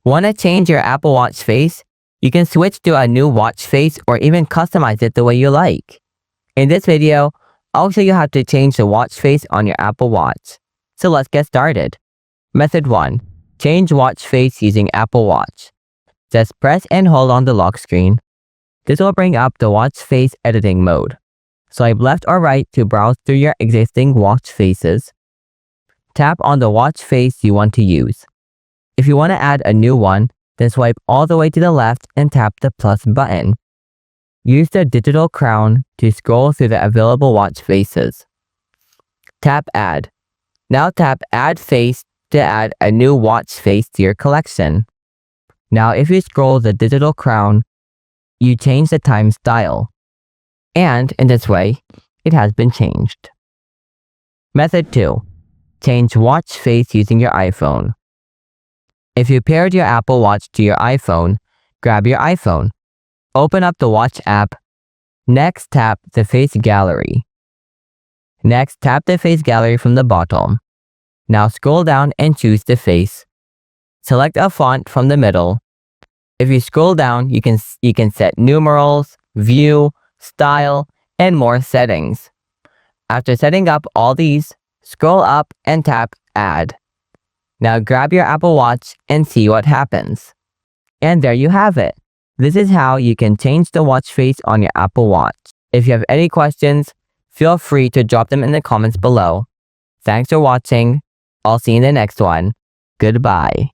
Want to change your Apple Watch face? You can switch to a new watch face or even customize it the way you like. In this video, I'll show you how to change the watch face on your Apple Watch. So let's get started. Method 1. Change watch face using Apple Watch. Just press and hold on the lock screen. This will bring up the watch face editing mode. Swipe left or right to browse through your existing watch faces. Tap on the watch face you want to use. If you want to add a new one, then swipe all the way to the left and tap the plus button. Use the digital crown to scroll through the available watch faces. Tap Add. Now tap Add Face to add a new watch face to your collection. Now if you scroll the digital crown, you change the time style. And in this way, it has been changed. Method 2. Change watch face using your iPhone. If you paired your Apple Watch to your iPhone, grab your iPhone. Open up the Watch app. Next, tap the Face Gallery. Next, tap the Face Gallery from the bottom. Now scroll down and choose the face. Select a font from the middle. If you scroll down, you can set numerals, view, style, and more settings. After setting up all these, scroll up and tap Add. Now grab your Apple Watch and see what happens. And there you have it. This is how you can change the watch face on your Apple Watch. If you have any questions, feel free to drop them in the comments below. Thanks for watching. I'll see you in the next one. Goodbye.